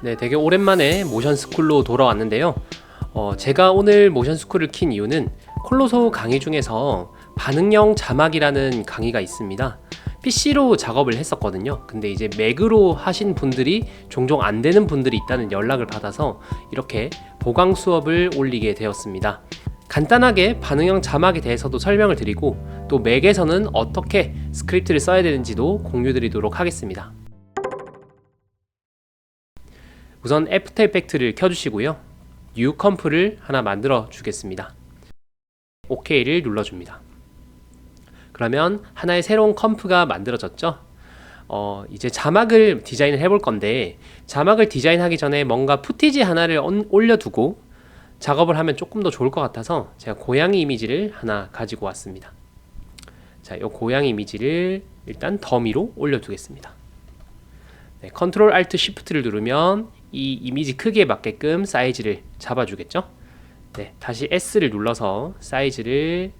네, 되게 오랜만에 모션스쿨로 돌아왔는데요. 제가 오늘 모션스쿨을 킨 이유는 콜로소 강의 중에서 반응형 자막이라는 강의가 있습니다. PC로 작업을 했었거든요. 근데 이제 맥으로 하신 분들이 종종 안 되는 분들이 있다는 연락을 받아서 이렇게 보강 수업을 올리게 되었습니다. 간단하게 반응형 자막에 대해서도 설명을 드리고 또 맥에서는 어떻게 스크립트를 써야 되는지도 공유 드리도록 하겠습니다. 우선 애프터 이펙트를 켜주시고요. 뉴 컴프를 하나 만들어 주겠습니다. OK를 눌러줍니다. 그러면 하나의 새로운 컴프가 만들어졌죠. 이제 자막을 디자인을 해볼 건데 자막을 디자인하기 전에 뭔가 푸티지 하나를 올려두고 작업을 하면 조금 더 좋을 것 같아서 제가 고양이 이미지를 하나 가지고 왔습니다. 자, 이 고양이 이미지를 일단 더미로 올려두겠습니다. 네, 컨트롤 알트 쉬프트를 누르면 이 이미지 크기에 맞게끔 사이즈를 잡아주겠죠. 네, 다시 S를 눌러서 사이즈를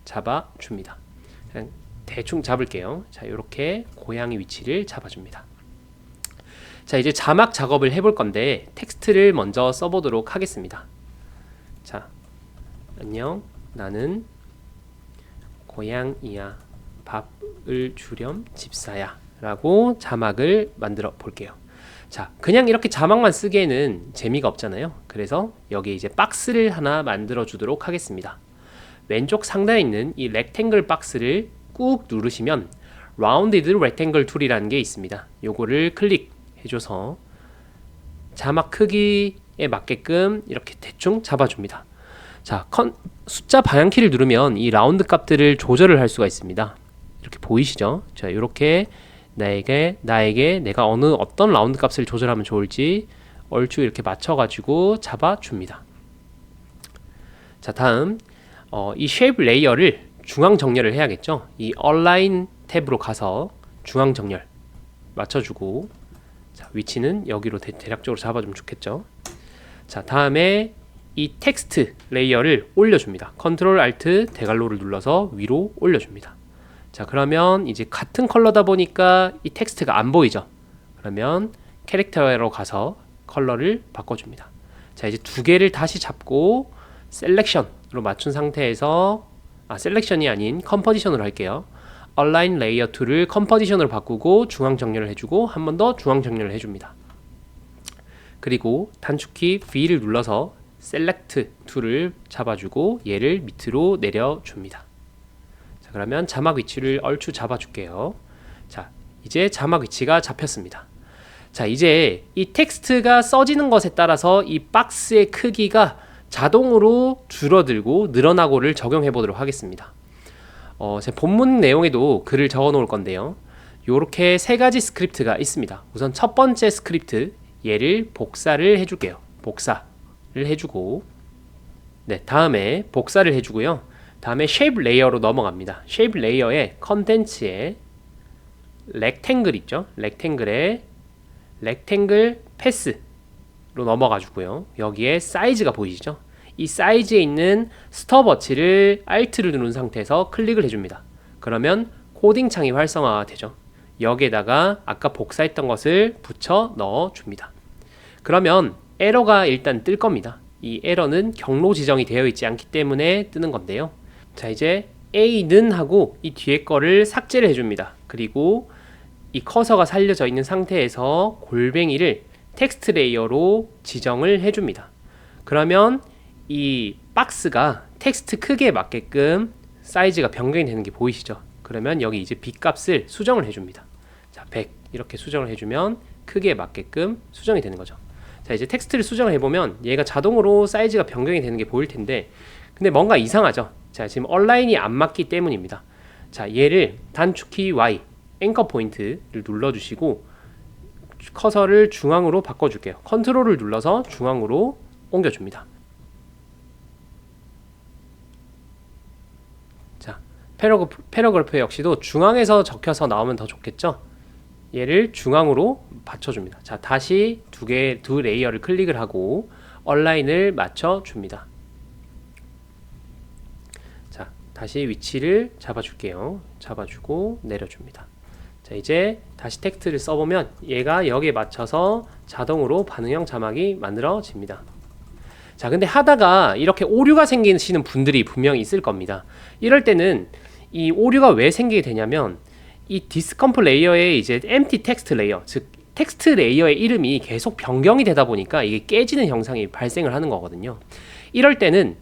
잡아줍니다. 그냥 대충 잡을게요. 자, 이렇게 고양이 위치를 잡아줍니다. 자, 이제 자막 작업을 해볼 건데 텍스트를 먼저 써보도록 하겠습니다. 자, 안녕, 나는 고양이야, 밥을 주렴 집사야 라고 자막을 만들어 볼게요. 자, 그냥 이렇게 자막만 쓰기에는 재미가 없잖아요. 그래서 여기 이제 박스를 하나 만들어 주도록 하겠습니다. 왼쪽 상단에 있는 이 렉탱글 박스를 꾹 누르시면 라운디드 렉탱글 툴이라는 게 있습니다. 요거를 클릭해줘서 자막 크기에 맞게끔 이렇게 대충 잡아줍니다. 자, 숫자 방향키를 누르면 이 라운드 값들을 조절을 할 수가 있습니다. 이렇게 보이시죠? 자, 이렇게 나에게 내가 어떤 라운드 값을 조절하면 좋을지 얼추 이렇게 맞춰가지고 잡아줍니다. 자, 다음 이 쉐입 레이어를 중앙 정렬을 해야겠죠. 이 얼라인 탭으로 가서 중앙 정렬 맞춰주고, 자, 위치는 여기로 대략적으로 잡아주면 좋겠죠. 자, 다음에 이 텍스트 레이어를 올려줍니다. 컨트롤 알트 대괄호를 눌러서 위로 올려줍니다. 자, 그러면 이제 같은 컬러다 보니까 이 텍스트가 안 보이죠. 그러면 캐릭터로 가서 컬러를 바꿔줍니다. 자, 이제 두 개를 다시 잡고 셀렉션으로 맞춘 상태에서 셀렉션이 아닌 컴포지션으로 할게요. 얼라인 레이어 2를 컴포지션으로 바꾸고 중앙 정렬을 해주고 한 번 더 중앙 정렬을 해줍니다. 그리고 단축키 V를 눌러서 셀렉트 2를 잡아주고 얘를 밑으로 내려줍니다. 자, 그러면 자막 위치를 얼추 잡아줄게요. 자, 이제 자막 위치가 잡혔습니다. 자, 이제 이 텍스트가 써지는 것에 따라서 이 박스의 크기가 자동으로 줄어들고 늘어나고를 적용해 보도록 하겠습니다. 제 본문 내용에도 글을 적어 놓을 건데요. 요렇게 세 가지 스크립트가 있습니다. 우선 첫 번째 스크립트, 얘를 복사를 해줄게요. 복사를 해주고, 네, 다음에 복사를 해주고요. 다음에 쉐입 레이어로 넘어갑니다. 쉐입 레이어의 컨텐츠에 렉탱글 있죠? 렉탱글에 렉탱글 패스로 넘어가주고요. 여기에 사이즈가 보이시죠? 이 사이즈에 있는 스톱워치를 Alt를 누른 상태에서 클릭을 해줍니다. 그러면 코딩 창이 활성화가 되죠. 여기에다가 아까 복사했던 것을 붙여 넣어줍니다. 그러면 에러가 일단 뜰 겁니다. 이 에러는 경로 지정이 되어 있지 않기 때문에 뜨는 건데요. 자, 이제 A는 하고 이 뒤에 거를 삭제를 해줍니다. 그리고 이 커서가 살려져 있는 상태에서 골뱅이를 텍스트 레이어로 지정을 해줍니다. 그러면 이 박스가 텍스트 크기에 맞게끔 사이즈가 변경이 되는 게 보이시죠? 그러면 여기 이제 B 값을 수정을 해줍니다. 자, 100 이렇게 수정을 해주면 크기에 맞게끔 수정이 되는 거죠. 자, 이제 텍스트를 수정을 해보면 얘가 자동으로 사이즈가 변경이 되는 게 보일 텐데 근데 뭔가 이상하죠? 자, 지금 얼라인이 안 맞기 때문입니다. 자, 얘를 단축키 Y 앵커 포인트를 눌러주시고 커서를 중앙으로 바꿔줄게요. 컨트롤을 눌러서 중앙으로 옮겨줍니다. 자, 패러그래프 역시도 중앙에서 적혀서 나오면 더 좋겠죠? 얘를 중앙으로 받쳐줍니다. 자, 다시 두 레이어를 클릭을 하고 얼라인을 맞춰줍니다. 자, 다시 위치를 잡아줄게요. 잡아주고 내려줍니다. 자, 이제 다시 텍스트를 써보면 얘가 여기에 맞춰서 자동으로 반응형 자막이 만들어집니다. 자, 근데 하다가 이렇게 오류가 생기시는 분들이 분명히 있을 겁니다. 이럴 때는 이 오류가 왜 생기게 되냐면 이 디스컴프 레이어의 이제 empty 텍스트 레이어, 즉 텍스트 레이어의 이름이 계속 변경이 되다 보니까 이게 깨지는 현상이 발생을 하는 거거든요. 이럴 때는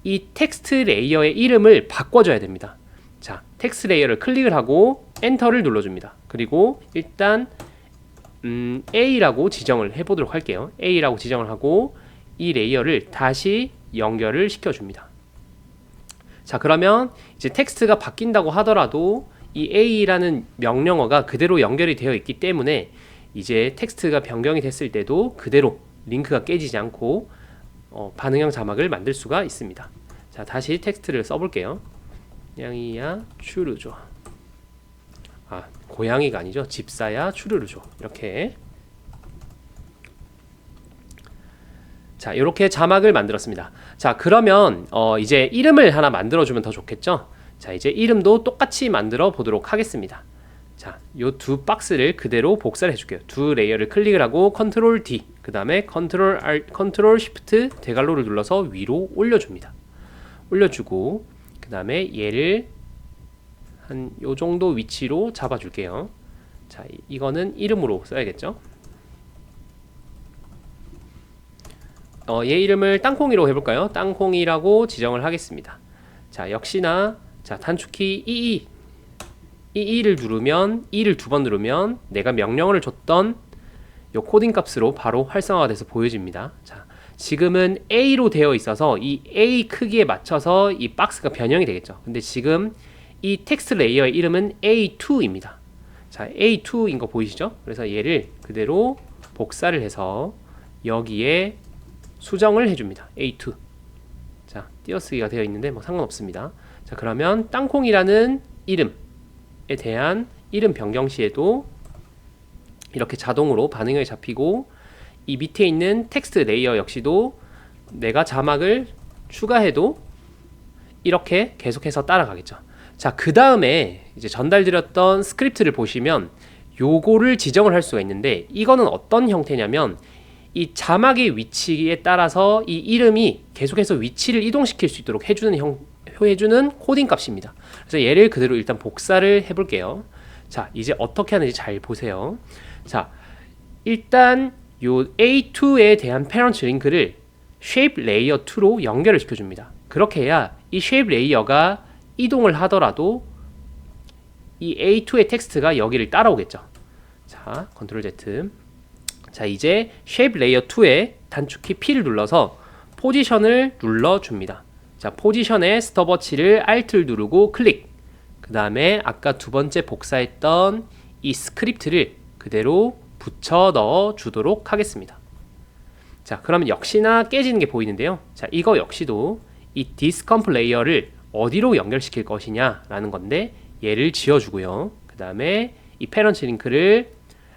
이 텍스트 레이어의 이름을 바꿔줘야 됩니다. 자, 텍스트 레이어를 클릭을 하고 엔터를 눌러줍니다. 그리고 일단 A라고 지정을 해보도록 할게요. A라고 지정을 하고 이 레이어를 다시 연결을 시켜줍니다. 자, 그러면 이제 텍스트가 바뀐다고 하더라도 이 A라는 명령어가 그대로 연결이 되어 있기 때문에 이제 텍스트가 변경이 됐을 때도 그대로 링크가 깨지지 않고 반응형 자막을 만들 수가 있습니다. 자, 다시 텍스트를 써볼게요. 고양이야 추르죠. 아, 고양이가 아니죠. 집사야 추르르죠. 이렇게. 자, 이렇게 자막을 만들었습니다. 자, 그러면 이제 이름을 하나 만들어주면 더 좋겠죠. 자, 이제 이름도 똑같이 만들어 보도록 하겠습니다. 자, 요 두 박스를 그대로 복사를 해줄게요. 두 레이어를 클릭을 하고 컨트롤 D, 그 다음에 컨트롤 Shift 대괄호를 눌러서 위로 올려줍니다. 올려주고 그 다음에 얘를 한 요 정도 위치로 잡아줄게요. 자, 이거는 이름으로 써야겠죠. 얘 이름을 땅콩이로 해볼까요? 땅콩이라고 지정을 하겠습니다. 자, 역시나 자, 단축키 EE를 누르면 E를 두 번 누르면 내가 명령어를 줬던 요 코딩 값으로 바로 활성화가 돼서 보여집니다. 자, 지금은 A로 되어 있어서 이 A 크기에 맞춰서 이 박스가 변형이 되겠죠. 근데 지금 이 텍스트 레이어의 이름은 A2입니다. 자, A2인 거 보이시죠? 그래서 얘를 그대로 복사를 해서 여기에 수정을 해줍니다. A2. 자, 띄어쓰기가 되어 있는데 뭐 상관없습니다. 자, 그러면 땅콩이라는 이름에 대한 이름 변경 시에도 이렇게 자동으로 반응이 잡히고 이 밑에 있는 텍스트 레이어 역시도 내가 자막을 추가해도 이렇게 계속해서 따라가겠죠. 자, 그 다음에 이제 전달드렸던 스크립트를 보시면 요거를 지정을 할 수가 있는데 이거는 어떤 형태냐면 이 자막의 위치에 따라서 이 이름이 계속해서 위치를 이동시킬 수 있도록 해주는 코딩 값입니다. 그래서 얘를 그대로 일단 복사를 해볼게요. 자, 이제 어떻게 하는지 잘 보세요. 자, 일단 요 A2에 대한 패런트 링크를 shape layer 2로 연결을 시켜줍니다. 그렇게 해야 이 shape layer가 이동을 하더라도 이 A2의 텍스트가 여기를 따라오겠죠. 자, 컨트롤 Z. 자, 이제 shape layer 2에 단축키 P를 눌러서 포지션을 눌러줍니다. 자, 포지션에 스톱워치를 Alt를 누르고 클릭. 그 다음에 아까 두 번째 복사했던 이 스크립트를 그대로 붙여 넣어 주도록 하겠습니다. 자, 그러면 역시나 깨지는 게 보이는데요. 자, 이거 역시도 이 디스컴프 레이어를 어디로 연결시킬 것이냐 라는 건데 얘를 지어주고요. 그 다음에 이 패런트 링크를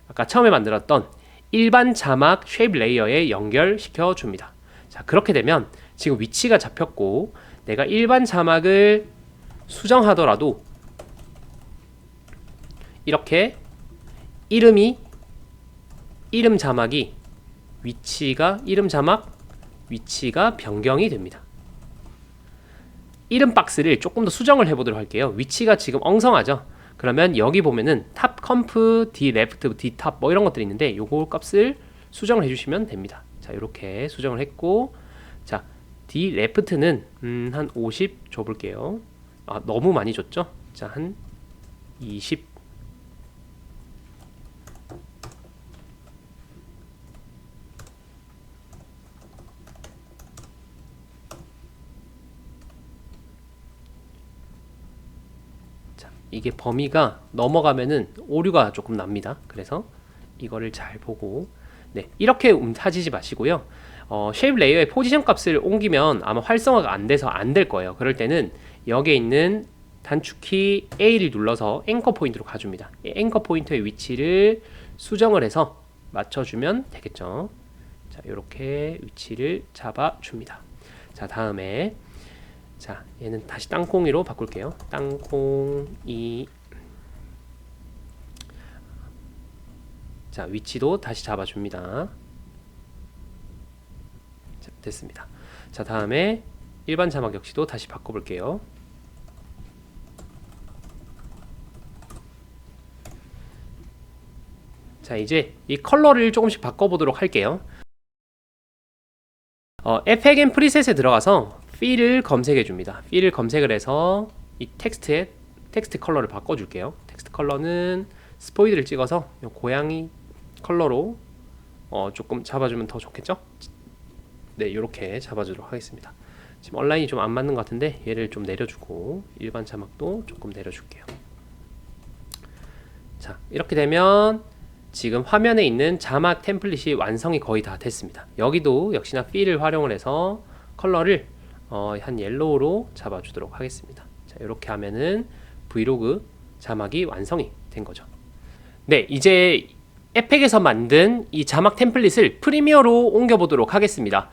아까 처음에 만들었던 일반 자막 쉐입 레이어에 연결시켜 줍니다. 자, 그렇게 되면 지금 위치가 잡혔고 내가 일반 자막을 수정하더라도 이렇게 이름 자막이 이름 자막 위치가 변경이 됩니다. 이름 박스를 조금 더 수정을 해보도록 할게요. 위치가 지금 엉성하죠. 그러면 여기 보면은 탑 컴프, D 레프트, D 탑 뭐 이런 것들이 있는데 요거 값을 수정을 해주시면 됩니다. 자, 이렇게 수정을 했고, 자, D 레프트는 한 50 줘볼게요. 아, 너무 많이 줬죠? 자, 한 20. 이게 범위가 넘어가면은 오류가 조금 납니다. 그래서 이거를 잘 보고, 네, 이렇게 하지 마시고요. 쉐입 레이어의 포지션 값을 옮기면 아마 활성화가 안 돼서 안 될 거예요. 그럴 때는 여기에 있는 단축키 A를 눌러서 앵커 포인트로 가줍니다. 앵커 포인트의 위치를 수정을 해서 맞춰주면 되겠죠. 자, 이렇게 위치를 잡아줍니다. 자, 다음에 자, 얘는 다시 땅콩이로 바꿀게요. 땅콩이. 자, 위치도 다시 잡아줍니다. 자, 됐습니다. 자, 다음에 일반 자막 역시도 다시 바꿔볼게요. 자, 이제 이 컬러를 조금씩 바꿔보도록 할게요. 에펙 앤 프리셋에 들어가서 필을 검색해 줍니다. 필을 검색을 해서 이 텍스트 컬러를 바꿔줄게요. 텍스트 컬러는 스포이드를 찍어서 고양이 컬러로 조금 잡아주면 더 좋겠죠? 네, 이렇게 잡아주도록 하겠습니다. 지금 온라인이 좀 안 맞는 것 같은데 얘를 좀 내려주고 일반 자막도 조금 내려줄게요. 자, 이렇게 되면 지금 화면에 있는 자막 템플릿이 완성이 거의 다 됐습니다. 여기도 역시나 필을 활용을 해서 컬러를 한 옐로우로 잡아주도록 하겠습니다. 자, 이렇게 하면은 브이로그 자막이 완성이 된 거죠. 네, 이제 에펙에서 만든 이 자막 템플릿을 프리미어로 옮겨보도록 하겠습니다.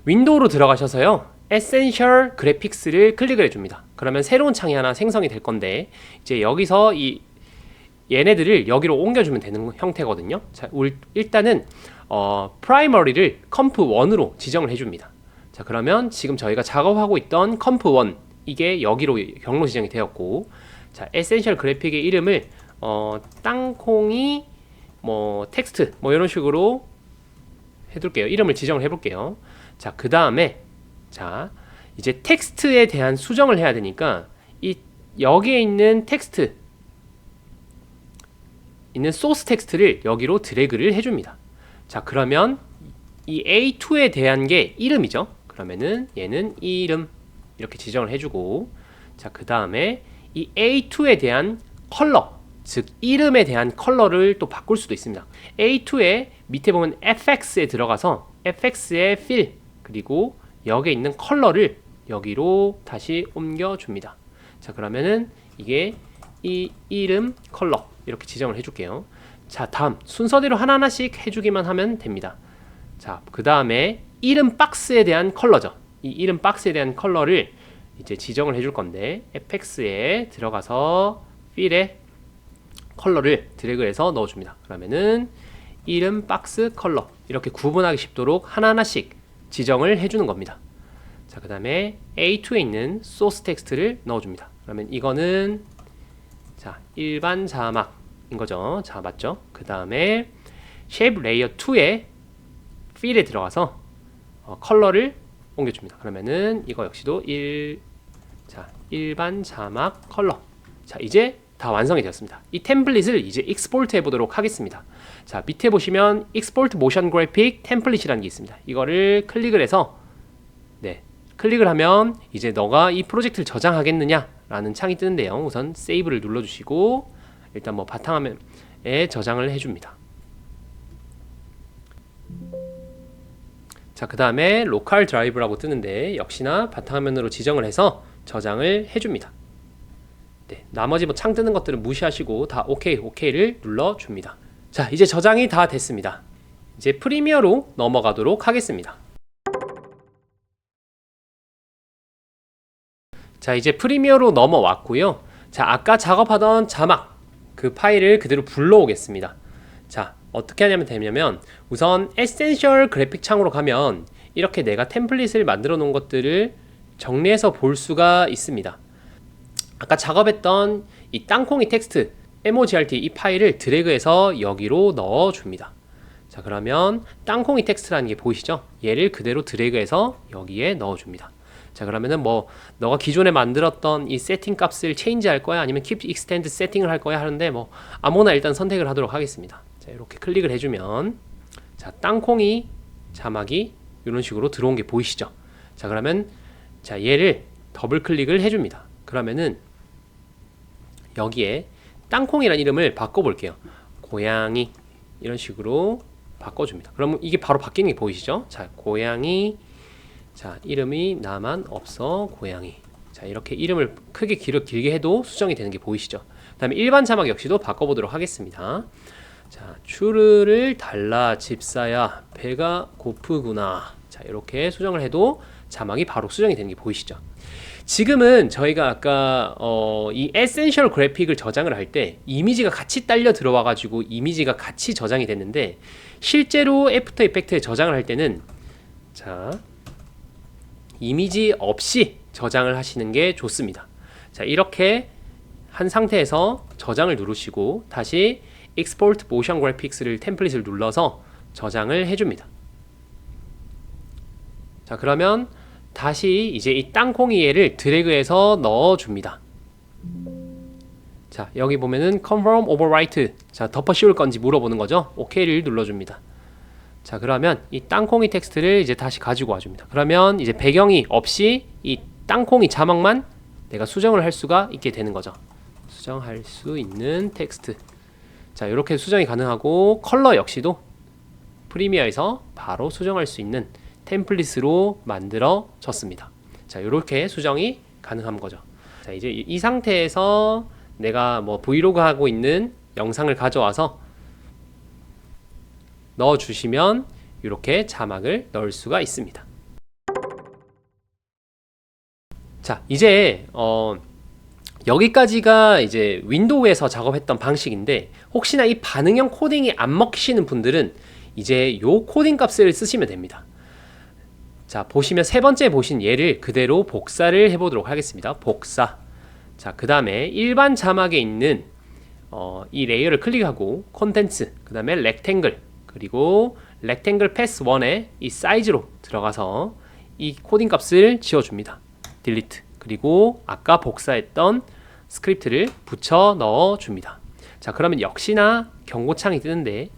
윈도우로 들어가셔서요, 에센셜 그래픽스를 클릭을 해줍니다. 그러면 새로운 창이 하나 생성이 될 건데, 이제 여기서 얘네들을 여기로 옮겨주면 되는 형태거든요. 자, 일단은 프라이머리를 컴프1으로 지정을 해줍니다. 자, 그러면 지금 저희가 작업하고 있던 컴프1 이게 여기로 경로 지정이 되었고, 자, 에센셜 그래픽의 이름을 땅콩이 뭐 텍스트 뭐 이런 식으로 해둘게요. 이름을 지정을 해볼게요. 자, 그 다음에 자, 이제 텍스트에 대한 수정을 해야 되니까 여기에 있는 텍스트 있는 소스 텍스트를 여기로 드래그를 해줍니다. 자, 그러면 이 A2에 대한 게 이름이죠. 그러면은 얘는 이름 이렇게 지정을 해주고, 자, 그 다음에 이 A2에 대한 컬러, 즉 이름에 대한 컬러를 또 바꿀 수도 있습니다. A2에 밑에 보면 FX에 들어가서 FX의 fill 그리고 여기에 있는 컬러를 여기로 다시 옮겨줍니다. 자, 그러면은 이게 이 이름 컬러 이렇게 지정을 해줄게요. 자, 다음 순서대로 하나하나씩 해주기만 하면 됩니다. 자, 그 다음에 이름 박스에 대한 컬러죠. 이 이름 박스에 대한 컬러를 이제 지정을 해줄 건데, FX에 들어가서 필에 컬러를 드래그해서 넣어줍니다. 그러면은 이름 박스 컬러 이렇게 구분하기 쉽도록 하나하나씩 지정을 해주는 겁니다. 자, 그 다음에 A2에 있는 소스 텍스트를 넣어줍니다. 그러면 이거는 자, 일반 자막인 거죠. 자, 맞죠? 그 다음에 쉐입 레이어 2에 필에 들어가서 컬러를 옮겨줍니다. 그러면은 이거 역시도 일반 자막 컬러. 자, 이제 다 완성이 되었습니다. 이 템플릿을 이제 익스포트 해보도록 하겠습니다. 자, 밑에 보시면 익스포트 모션 그래픽 템플릿이라는 게 있습니다. 이거를 클릭을 해서 클릭을 하면 이제 너가 이 프로젝트를 저장하겠느냐 라는 창이 뜨는데요. 우선 세이브를 눌러주시고 일단 뭐 바탕화면에 저장을 해줍니다. 자, 그 다음에 로컬 드라이브라고 뜨는데 역시나 바탕화면으로 지정을 해서 저장을 해줍니다. 네, 나머지 뭐 창 뜨는 것들은 무시하시고 다 오케이를 눌러줍니다. 자, 이제 저장이 다 됐습니다. 이제 프리미어로 넘어가도록 하겠습니다. 자, 이제 프리미어로 넘어왔고요. 자, 아까 작업하던 자막 그 파일을 그대로 불러오겠습니다. 자, 어떻게 하냐면 우선 에센셜 그래픽 창으로 가면 이렇게 내가 템플릿을 만들어 놓은 것들을 정리해서 볼 수가 있습니다. 아까 작업했던 이 땅콩이 텍스트 MOGRT 이 파일을 드래그해서 여기로 넣어줍니다. 자, 그러면 땅콩이 텍스트라는 게 보이시죠? 얘를 그대로 드래그해서 여기에 넣어줍니다. 자, 그러면은 뭐 너가 기존에 만들었던 이 세팅 값을 체인지 할 거야 아니면 keep extend 세팅을 할 거야 하는데 뭐 아무나 일단 선택을 하도록 하겠습니다. 자, 이렇게 클릭을 해주면 자, 땅콩이 자막이 이런 식으로 들어온 게 보이시죠? 자, 그러면 자, 얘를 더블 클릭을 해줍니다. 그러면은 여기에 땅콩이라는 이름을 바꿔볼게요. 고양이 이런 식으로 바꿔줍니다. 그러면 이게 바로 바뀌는 게 보이시죠? 자, 고양이. 자, 이름이 나만 없어 고양이. 자, 이렇게 이름을 크게 길게 해도 수정이 되는 게 보이시죠? 그 다음에 일반 자막 역시도 바꿔보도록 하겠습니다. 자, 추르를 달라 집사야 배가 고프구나. 자, 이렇게 수정을 해도 자막이 바로 수정이 되는 게 보이시죠? 지금은 저희가 아까 이 에센셜 그래픽을 저장을 할 때 이미지가 같이 딸려 들어와 가지고 이미지가 같이 저장이 됐는데, 실제로 애프터 이펙트에 저장을 할 때는 자, 이미지 없이 저장을 하시는 게 좋습니다. 자, 이렇게 한 상태에서 저장을 누르시고 다시 Export Motion Graphics를 템플릿을 눌러서 저장을 해줍니다. 자, 그러면 다시 이제 이 땅콩이 얘를 드래그해서 넣어줍니다. 자, 여기 보면은 Confirm Overwrite, 자, 덮어 씌울 건지 물어보는 거죠. OK를 눌러줍니다. 자, 그러면 이 땅콩이 텍스트를 이제 다시 가지고 와줍니다. 그러면 이제 배경이 없이 이 땅콩이 자막만 내가 수정을 할 수가 있게 되는 거죠. 수정할 수 있는 텍스트. 자, 이렇게 수정이 가능하고, 컬러 역시도 프리미어에서 바로 수정할 수 있는 템플릿으로 만들어졌습니다. 자, 이렇게 수정이 가능한 거죠. 자, 이제 이 상태에서 내가 뭐 브이로그 하고 있는 영상을 가져와서 넣어주시면 이렇게 자막을 넣을 수가 있습니다. 자, 이제 여기까지가 이제 윈도우에서 작업했던 방식인데, 혹시나 이 반응형 코딩이 안 먹히시는 분들은 이제 요 코딩 값을 쓰시면 됩니다. 자, 보시면 세 번째 보신 얘를 그대로 복사를 해보도록 하겠습니다. 복사. 자, 그 다음에 일반 자막에 있는 이 레이어를 클릭하고 콘텐츠, 그 다음에 렉탱글, 그리고 렉탱글 패스 1에 이 사이즈로 들어가서 이 코딩 값을 지워줍니다. 딜리트. 그리고 아까 복사했던 스크립트를 붙여 넣어줍니다. 자, 그러면 역시나 경고창이 뜨는데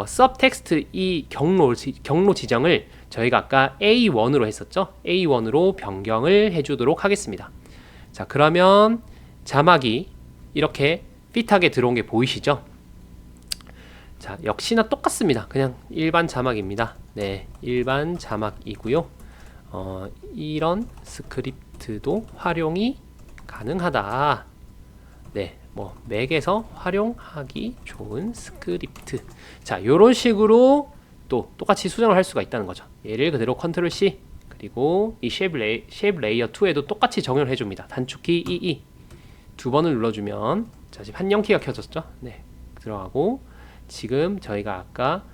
서브텍스트 이 경로 지정을 저희가 아까 A1으로 했었죠. A1으로 변경을 해주도록 하겠습니다. 자, 그러면 자막이 이렇게 핏하게 들어온 게 보이시죠? 자, 역시나 똑같습니다. 그냥 일반 자막입니다. 네, 일반 자막이고요. 이런 스크립트도 활용이 가능하다. 네, 뭐 맥에서 활용하기 좋은 스크립트. 자, 요런 식으로 또 똑같이 수정을 할 수가 있다는 거죠. 얘를 그대로 컨트롤 C, 그리고 이 쉐입 레이어 2에도 똑같이 적용을 해줍니다. 단축키 EE 두 번을 눌러주면, 자, 지금 한영키가 켜졌죠? 네, 들어가고, 지금 저희가 아까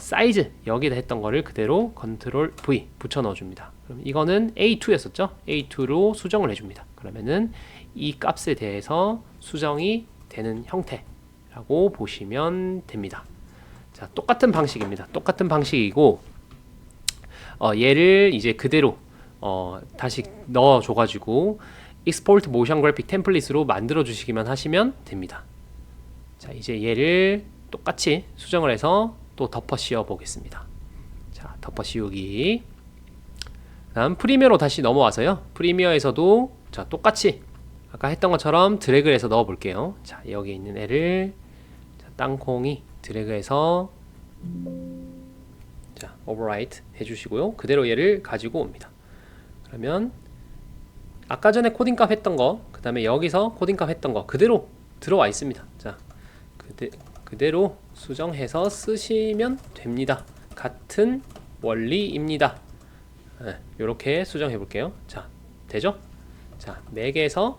사이즈 여기다 했던 거를 그대로 컨트롤 V 붙여 넣어줍니다. 그럼 이거는 A2였었죠? A2로 수정을 해줍니다. 그러면은 이 값에 대해서 수정이 되는 형태라고 보시면 됩니다. 자, 똑같은 방식입니다. 똑같은 방식이고, 얘를 이제 그대로 다시 넣어줘가지고 Export Motion Graphic 템플릿으로 만들어 주시기만 하시면 됩니다. 자, 이제 얘를 똑같이 수정을 해서 또 덮어 씌워 보겠습니다. 자, 덮어 씌우기. 다음 프리미어로 다시 넘어와서요. 프리미어에서도 자, 똑같이 아까 했던 것처럼 드래그를 해서 넣어 볼게요. 자, 여기 있는 애를 자, 땅콩이 드래그해서 자, 오버라이트 해주시고요. 그대로 얘를 가지고 옵니다. 그러면 아까 전에 코딩값 했던 거, 그 다음에 여기서 코딩값 했던 거 그대로 들어와 있습니다. 자, 그대로 수정해서 쓰시면 됩니다. 같은 원리입니다. 네, 이렇게 수정해 볼게요. 자, 되죠? 자, 맥에서는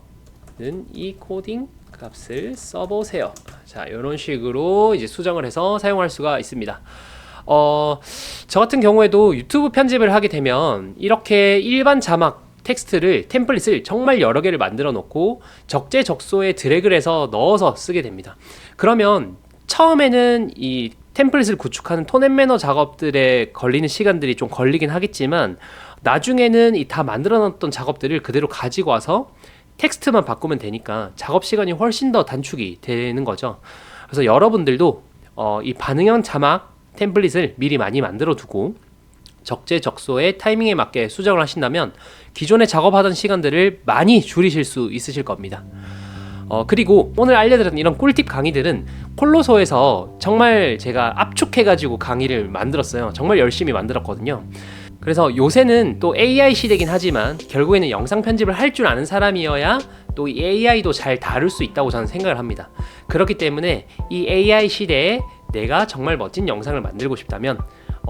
이 코딩 값을 써보세요. 자, 이런 식으로 이제 수정을 해서 사용할 수가 있습니다. 저 같은 경우에도 유튜브 편집을 하게 되면 이렇게 일반 자막 텍스트를 템플릿을 정말 여러 개를 만들어 놓고 적재적소에 드래그를 해서 넣어서 쓰게 됩니다. 그러면 처음에는 이 템플릿을 구축하는 톤 앤 매너 작업들에 걸리는 시간들이 좀 걸리긴 하겠지만, 나중에는 이 다 만들어 놨던 작업들을 그대로 가지고 와서 텍스트만 바꾸면 되니까 작업 시간이 훨씬 더 단축이 되는 거죠. 그래서 여러분들도 이 반응형 자막 템플릿을 미리 많이 만들어 두고 적재적소의 타이밍에 맞게 수정을 하신다면 기존에 작업하던 시간들을 많이 줄이실 수 있으실 겁니다. 그리고 오늘 알려드린 이런 꿀팁 강의들은 콜로소에서 정말 제가 압축해가지고 강의를 만들었어요. 정말 열심히 만들었거든요. 그래서 요새는 또 AI 시대긴 하지만 결국에는 영상 편집을 할 줄 아는 사람이어야 또 이 AI도 잘 다룰 수 있다고 저는 생각을 합니다. 그렇기 때문에 이 AI 시대에 내가 정말 멋진 영상을 만들고 싶다면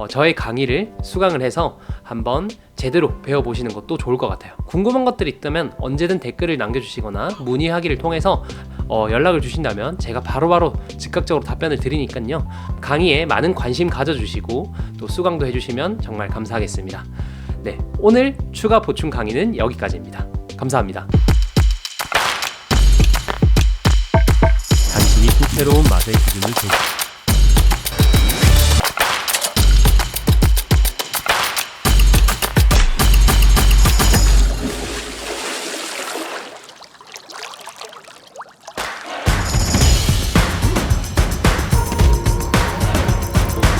저의 강의를 수강을 해서 한번 제대로 배워보시는 것도 좋을 것 같아요. 궁금한 것들이 있다면 언제든 댓글을 남겨주시거나 문의하기를 통해서 연락을 주신다면 제가 바로바로 즉각적으로 답변을 드리니까요. 강의에 많은 관심 가져주시고 또 수강도 해주시면 정말 감사하겠습니다. 네, 오늘 추가 보충 강의는 여기까지입니다. 감사합니다. 당신이 새로운 맛의 기준을 제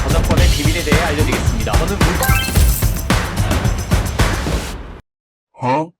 저작권의 비밀에 대해 알려드리겠습니다. 저는 Huh?